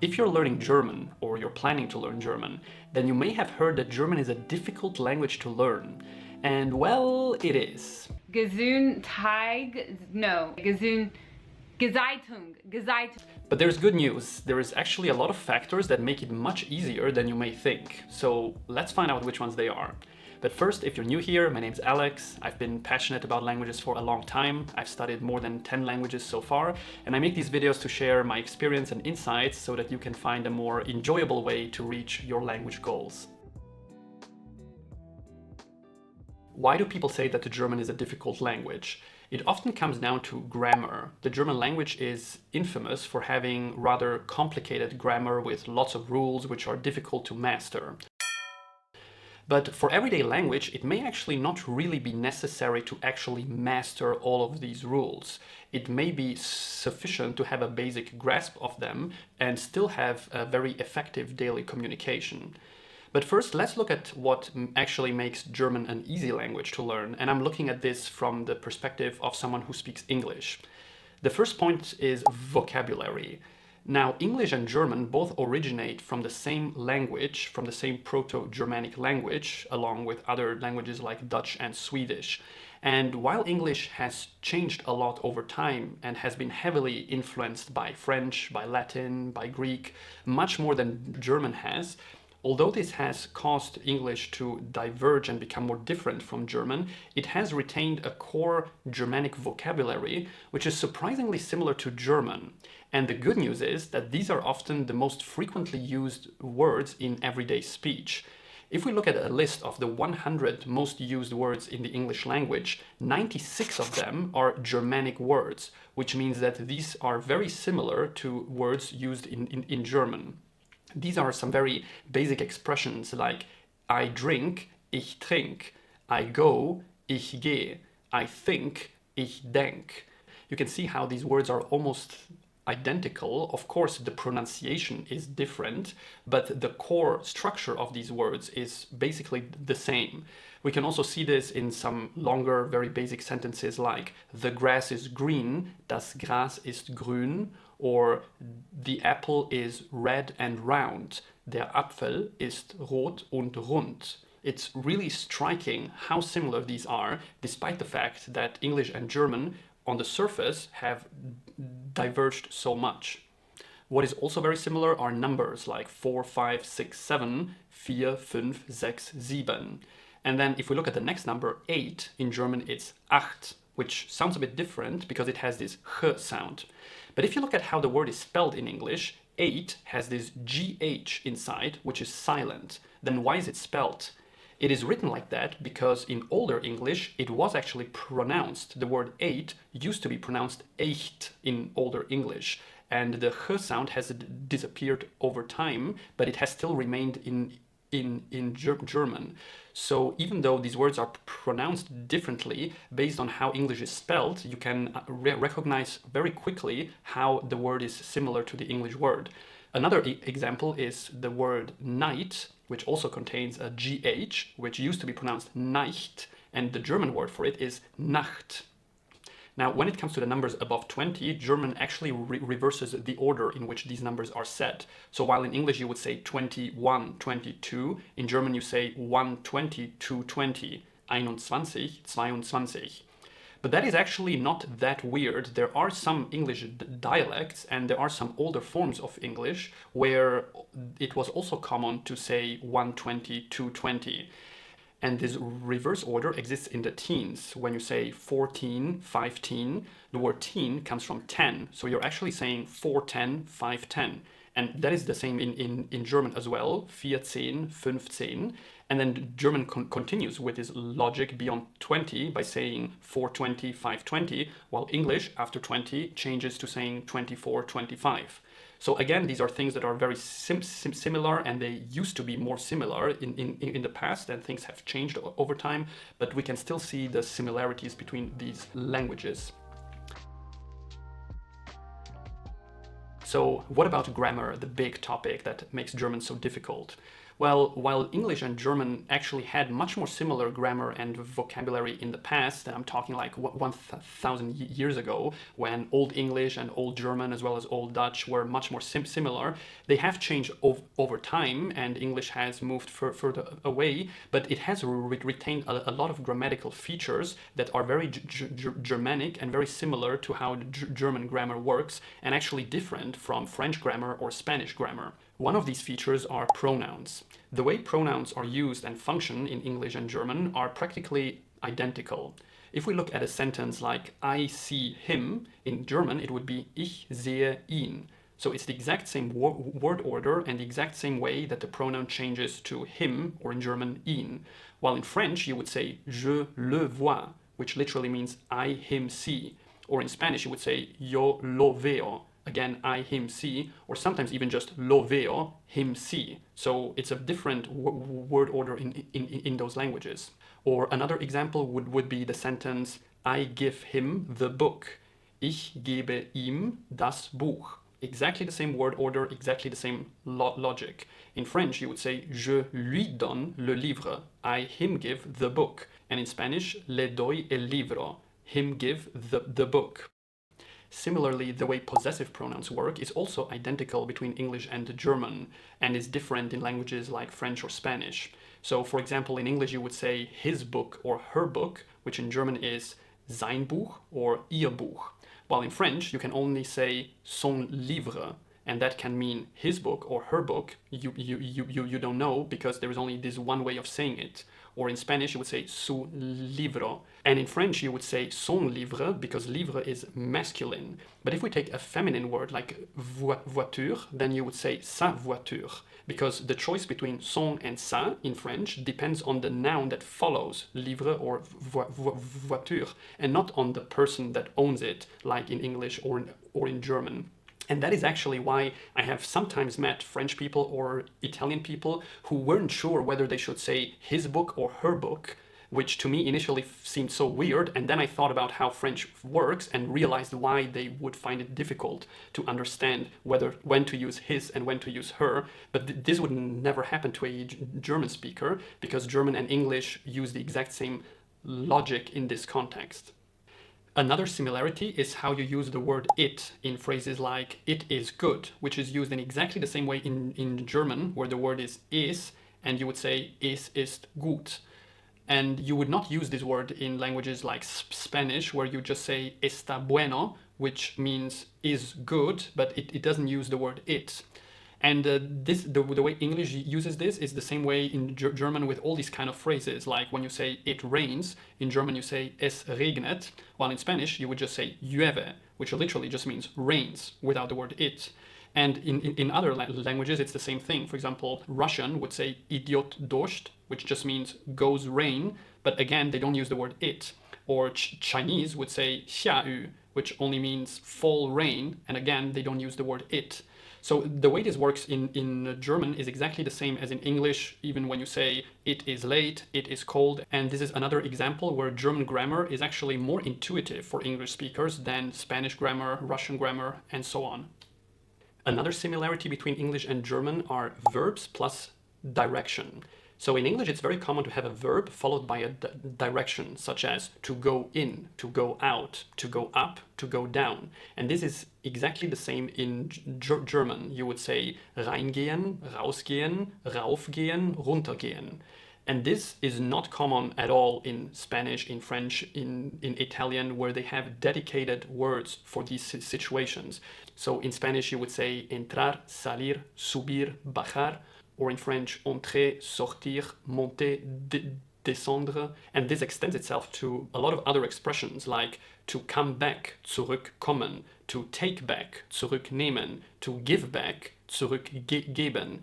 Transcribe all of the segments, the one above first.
If you're learning German, or you're planning to learn German, then you may have heard that German is a difficult language to learn. And well, it is. Gesundheit. But there's good news. There is actually a lot of factors that make it much easier than you may think. So let's find out which ones they are. But first, if you're new here, my name's Alex. I've been passionate about languages for a long time. I've studied more than 10 languages so far, and I make these videos to share my experience and insights so that you can find a more enjoyable way to reach your language goals. Why do people say that the German is a difficult language? It often comes down to grammar. The German language is infamous for having rather complicated grammar with lots of rules which are difficult to master. But for everyday language, it may actually not really be necessary to actually master all of these rules. It may be sufficient to have a basic grasp of them and still have a very effective daily communication. But first, let's look at what actually makes German an easy language to learn, and I'm looking at this from the perspective of someone who speaks English. The first point is vocabulary. Now, English and German both originate from the same language, from the same Proto-Germanic language, along with other languages like Dutch and Swedish. And while English has changed a lot over time and has been heavily influenced by French, by Latin, by Greek, much more than German has, although this has caused English to diverge and become more different from German, it has retained a core Germanic vocabulary, which is surprisingly similar to German. And the good news is that these are often the most frequently used words in everyday speech. If we look at a list of the 100 most used words in the English language, 96 of them are Germanic words, which means that these are very similar to words used in German. These are some very basic expressions like I drink, ich trink, I go, ich gehe, I think, ich denk. You can see how these words are almost identical. Of course, the pronunciation is different, but the core structure of these words is basically the same. We can also see this in some longer, very basic sentences like the grass is green, das Gras ist grün, or the apple is red and round, der Apfel ist rot und rund. It's really striking how similar these are, despite the fact that English and German on the surface have diverged so much. What is also very similar are numbers like 4, 5, 6, 7, 4, 5, 6, 7. And then if we look at the next number, 8, in German it's acht, which sounds a bit different because it has this h sound. But if you look at how the word is spelled in English, 8 has this GH inside, which is silent. Then why is it spelled? It is written like that because in older English, it was actually pronounced. The word 8 used to be pronounced echt in older English. And the h sound has disappeared over time, but it has still remained in German. So even though these words are pronounced differently based on how English is spelled, you can recognize very quickly how the word is similar to the English word. Another example is the word night, which also contains a GH, which used to be pronounced Nicht, and the German word for it is Nacht. Now, when it comes to the numbers above 20, German actually reverses the order in which these numbers are said. So while in English you would say 21, 22, in German you say 120, 220, 21, 22. But that is actually not that weird. There are some English dialects and there are some older forms of English where it was also common to say 120, 220. And this reverse order exists in the teens. When you say 14, 15, the word teen comes from 10. So you're actually saying 410, 510. And that is the same in German as well, 14, 15. And then German continues with this logic beyond 20 by saying 420, 520, while English after 20 changes to saying 24, 25. So again, these are things that are very similar, and they used to be more similar in the past, and things have changed over time, but we can still see the similarities between these languages. So what about grammar, the big topic that makes German so difficult? Well, while English and German actually had much more similar grammar and vocabulary in the past, and I'm talking like 1,000 years ago, when Old English and Old German as well as Old Dutch were much more similar, they have changed over time, and English has moved further away, but it has retained a lot of grammatical features that are very Germanic and very similar to how German grammar works, and actually different from French grammar or Spanish grammar. One of these features are pronouns. The way pronouns are used and function in English and German are practically identical. If we look at a sentence like I see him, in German it would be ich sehe ihn. So it's the exact same word order and the exact same way that the pronoun changes to him, or in German ihn. While in French you would say je le vois, which literally means I him see. Or in Spanish you would say yo lo veo. Again, I, him, see, or sometimes even just lo veo, him, see. So it's a different word order in those languages. Or another example would be the sentence, I give him the book. Ich gebe ihm das Buch. Exactly the same word order, exactly the same logic. In French, you would say, je lui donne le livre. I, him, give the book. And in Spanish, le doy el libro. Him give the book. Similarly, the way possessive pronouns work is also identical between English and German, and is different in languages like French or Spanish. So, for example, in English you would say his book or her book, which in German is sein Buch or ihr Buch. While in French you can only say son livre, and that can mean his book or her book. You don't know, because there is only this one way of saying it. Or in Spanish you would say su libro. And in French you would say son livre, because livre is masculine. But if we take a feminine word like voiture, then you would say sa voiture, because the choice between son and sa in French depends on the noun that follows livre or voiture, and not on the person that owns it, like in English or in German. And that is actually why I have sometimes met French people or Italian people who weren't sure whether they should say his book or her book, which to me initially seemed so weird. And then I thought about how French works and realized why they would find it difficult to understand when to use his and when to use her. But this would never happen to a German speaker, because German and English use the exact same logic in this context. Another similarity is how you use the word it in phrases like it is good, which is used in exactly the same way in German, where the word is, and you would say es ist gut. And you would not use this word in languages like Spanish, where you just say está bueno, which means is good, but it doesn't use the word it. And the way English uses this is the same way in German with all these kind of phrases. Like when you say it rains, in German you say es regnet, while in Spanish you would just say llueve, which literally just means rains without the word it. And in other languages it's the same thing. For example, Russian would say idiot dождь, which just means goes rain, but again they don't use the word it. Or Chinese would say 下雨, which only means fall rain, and again they don't use the word it. So the way this works in German is exactly the same as in English, even when you say it is late, it is cold. And this is another example where German grammar is actually more intuitive for English speakers than Spanish grammar, Russian grammar, and so on. Another similarity between English and German are verbs plus direction. So in English, it's very common to have a verb followed by a direction, such as to go in, to go out, to go up, to go down. And this is exactly the same in German. You would say reingehen, rausgehen, raufgehen, runtergehen. And this is not common at all in Spanish, in French, in Italian, where they have dedicated words for these situations. So in Spanish, you would say entrar, salir, subir, bajar, or in French, entrer, sortir, monter, descendre. And this extends itself to a lot of other expressions like to come back, zurückkommen, to take back, zurücknehmen, to give back, zurückgeben.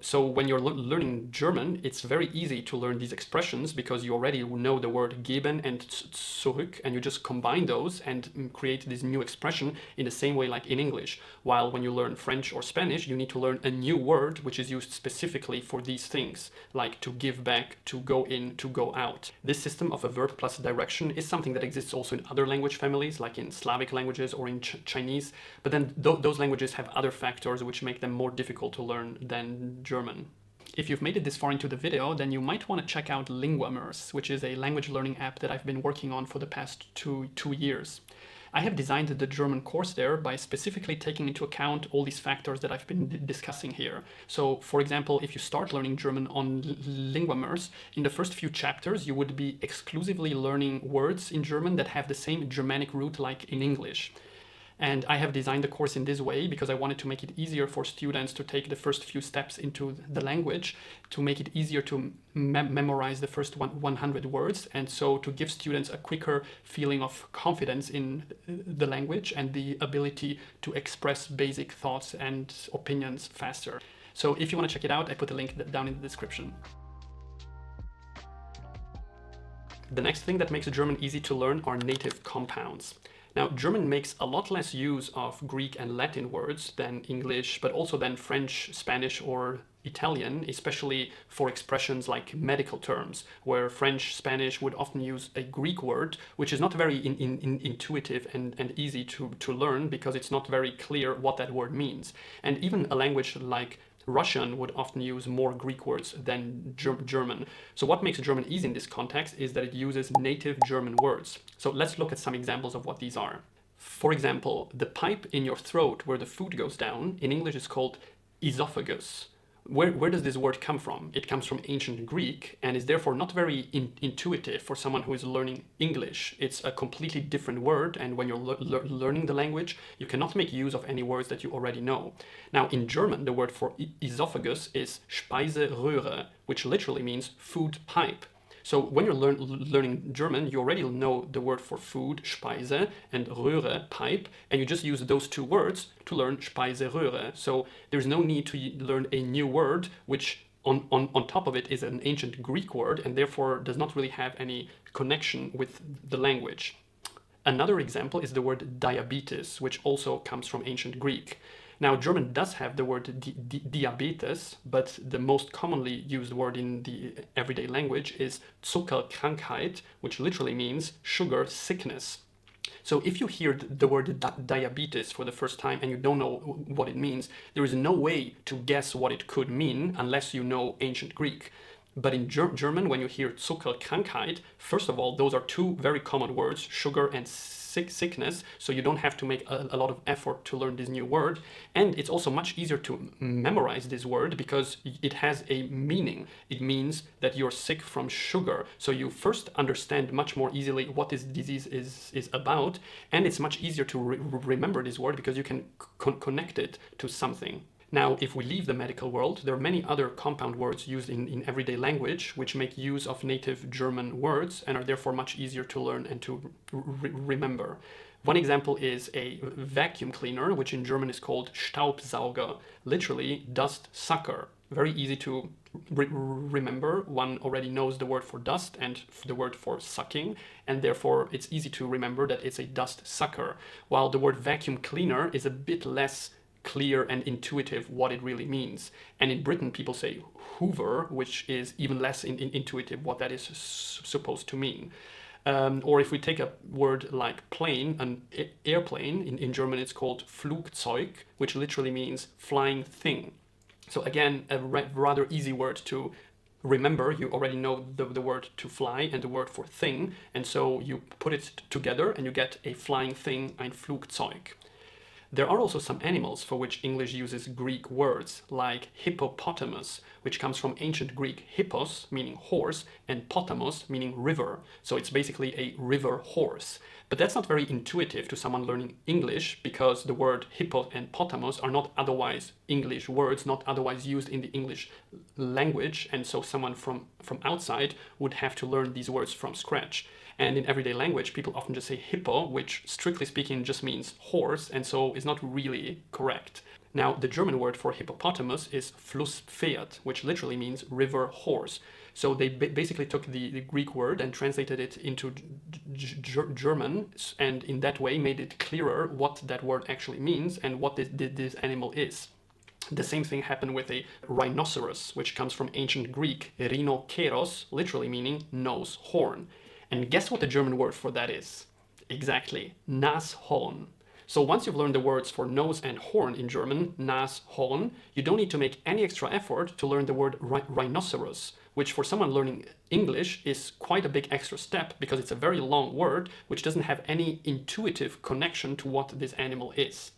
So when you're learning German, it's very easy to learn these expressions because you already know the word geben and zurück, and you just combine those and create this new expression in the same way like in English. While when you learn French or Spanish, you need to learn a new word which is used specifically for these things, like to give back, to go in, to go out. This system of a verb plus direction is something that exists also in other language families, like in Slavic languages or in Chinese, but then those languages have other factors which make them more difficult to learn than German. If you've made it this far into the video, then you might want to check out Linguamers, which is a language learning app that I've been working on for the past two years. I have designed the German course there by specifically taking into account all these factors that I've been discussing here. So, for example, if you start learning German on Linguamers, in the first few chapters, you would be exclusively learning words in German that have the same Germanic root like in English. And I have designed the course in this way because I wanted to make it easier for students to take the first few steps into the language, to make it easier to memorize the first 100 words, and so to give students a quicker feeling of confidence in the language and the ability to express basic thoughts and opinions faster. So if you want to check it out, I put a link down in the description. The next thing that makes German easy to learn are native compounds. Now, German makes a lot less use of Greek and Latin words than English, but also than French, Spanish, or Italian, especially for expressions like medical terms, where French, Spanish would often use a Greek word, which is not very intuitive and easy to learn because it's not very clear what that word means. And even a language like Russian would often use more Greek words than German. So what makes German easy in this context is that it uses native German words. So let's look at some examples of what these are. For example, the pipe in your throat where the food goes down, in English is called esophagus. Where does this word come from? It comes from ancient Greek and is therefore not very intuitive for someone who is learning English. It's a completely different word, and when you're learning the language, you cannot make use of any words that you already know. Now, in German, the word for esophagus is Speiseröhre, which literally means food pipe. So when you're learning German, you already know the word for food, Speise, and Röhre, pipe, and you just use those two words to learn Speiseröhre. So there's no need to learn a new word, which on top of it is an ancient Greek word, and therefore does not really have any connection with the language. Another example is the word diabetes, which also comes from ancient Greek. Now, German does have the word diabetes, but the most commonly used word in the everyday language is Zuckerkrankheit, which literally means sugar sickness. So if you hear the word diabetes for the first time and you don't know what it means, there is no way to guess what it could mean unless you know ancient Greek. But in German, when you hear Zuckerkrankheit, first of all, those are two very common words, sugar and sickness, so you don't have to make a lot of effort to learn this new word. And it's also much easier to memorize this word because it has a meaning. It means that you're sick from sugar. So you first understand much more easily what this disease is about, and it's much easier to remember this word because you can connect it to something. Now, if we leave the medical world, there are many other compound words used in everyday language which make use of native German words and are therefore much easier to learn and to remember. One example is a vacuum cleaner, which in German is called Staubsauger, literally dust sucker. Very easy to remember. One already knows the word for dust and the word for sucking, and therefore it's easy to remember that it's a dust sucker, while the word vacuum cleaner is a bit less clear and intuitive what it really means. And in Britain, people say Hoover, which is even less intuitive what that is supposed to mean. Or if we take a word like plane, an airplane, in German it's called Flugzeug, which literally means flying thing. So again, a rather easy word to remember. You already know the word to fly and the word for thing, and so you put it together and you get a flying thing, ein Flugzeug. There are also some animals for which English uses Greek words, like hippopotamus, which comes from ancient Greek hippos, meaning horse, and potamos, meaning river. So it's basically a river horse. But that's not very intuitive to someone learning English because the word hippo and potamos are not otherwise English words, not otherwise used in the English language, and so someone from outside would have to learn these words from scratch. And in everyday language, people often just say hippo, which strictly speaking just means horse, and so is not really correct. Now, the German word for hippopotamus is Flusspferd, which literally means river horse. So they basically took the Greek word and translated it into German, and in that way made it clearer what that word actually means and what this animal is. The same thing happened with a rhinoceros, which comes from ancient Greek, rhinokeros, literally meaning nose, horn. And guess what the German word for that is? Exactly, Nashorn. So once you've learned the words for nose and horn in German, Nas, Horn, you don't need to make any extra effort to learn the word rhinoceros, which for someone learning English is quite a big extra step because it's a very long word which doesn't have any intuitive connection to what this animal is.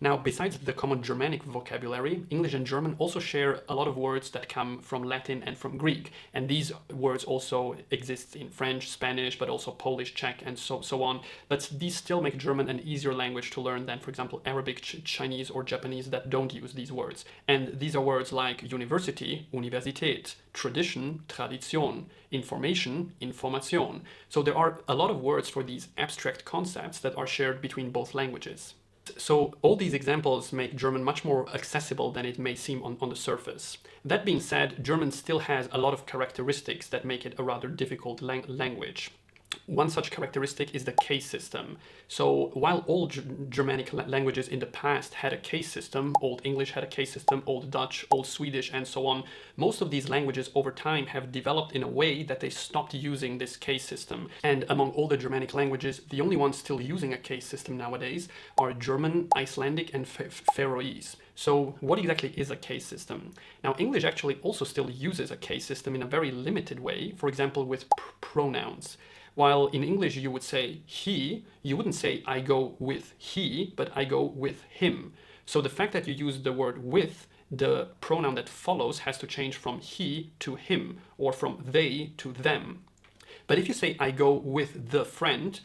Now, besides the common Germanic vocabulary, English and German also share a lot of words that come from Latin and from Greek. And these words also exist in French, Spanish, but also Polish, Czech, and so on. But these still make German an easier language to learn than, for example, Arabic, Chinese, or Japanese that don't use these words. And these are words like university, Universität, tradition, Tradition, information, Information. So there are a lot of words for these abstract concepts that are shared between both languages. So all these examples make German much more accessible than it may seem on the surface. That being said, German still has a lot of characteristics that make it a rather difficult language. One such characteristic is the case system. So while all Germanic languages in the past had a case system, Old English had a case system, Old Dutch, Old Swedish, and so on, most of these languages over time have developed in a way that they stopped using this case system. And among all the Germanic languages, the only ones still using a case system nowadays are German, Icelandic, and Faroese. So what exactly is a case system? Now, English actually also still uses a case system in a very limited way, for example, with pronouns. While in English you would say he, you wouldn't say I go with he, but I go with him. So the fact that you use the word with, the pronoun that follows has to change from he to him, or from they to them. But if you say I go with the friend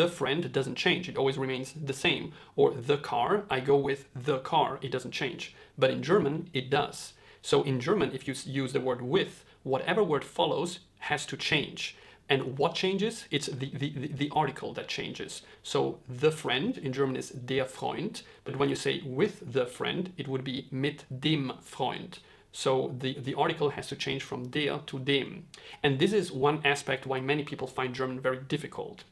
friend doesn't change, it always remains the same. Or the car, I go with the car, it doesn't change. But in German, it does. So in German, if you use the word with, whatever word follows has to change. And what changes? It's the article that changes. So the friend in German is der Freund, but when you say with the friend, it would be mit dem Freund. So the article has to change from der to dem. And this is one aspect why many people find German very difficult.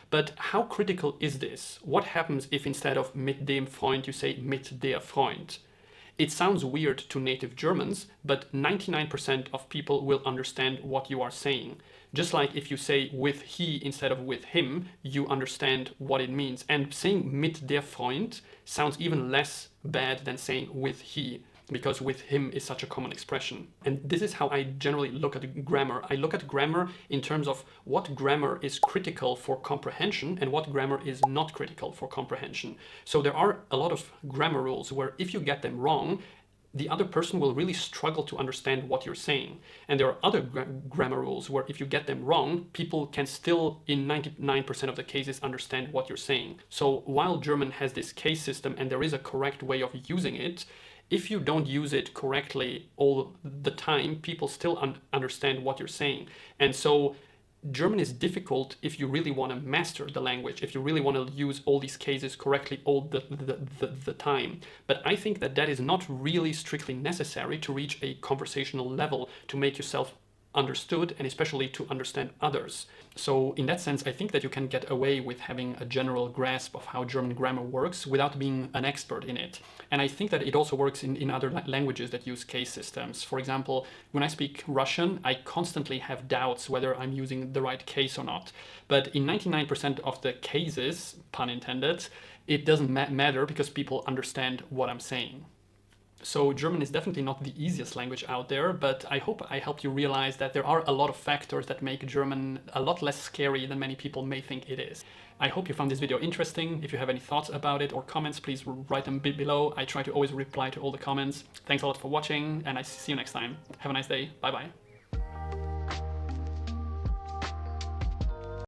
But how critical is this? What happens if instead of mit dem Freund you say mit der Freund? It sounds weird to native Germans, but 99% of people will understand what you are saying. Just like if you say with he instead of with him, you understand what it means. And saying mit der Freund sounds even less bad than saying with he, because with him is such a common expression. And this is how I generally look at grammar. I look at grammar in terms of what grammar is critical for comprehension and what grammar is not critical for comprehension. So there are a lot of grammar rules where if you get them wrong, the other person will really struggle to understand what you're saying. And there are other grammar rules where if you get them wrong, people can still, in 99% of the cases, understand what you're saying. So while German has this case system and there is a correct way of using it, if you don't use it correctly all the time, people still understand what you're saying. And so German is difficult if you really want to master the language, if you really want to use all these cases correctly all the time. But I think that that is not really strictly necessary to reach a conversational level to make yourself understood and especially to understand others. So in that sense, I think that you can get away with having a general grasp of how German grammar works without being an expert in it. And I think that it also works in other languages that use case systems. For example, when I speak Russian, I constantly have doubts whether I'm using the right case or not. But in 99% of the cases, pun intended, it doesn't matter because people understand what I'm saying. So German is definitely not the easiest language out there, but I hope I helped you realize that there are a lot of factors that make German a lot less scary than many people may think it is. I hope you found this video interesting. If you have any thoughts about it or comments, please write them below. I try to always reply to all the comments. Thanks a lot for watching, and I see you next time. Have a nice day. Bye bye.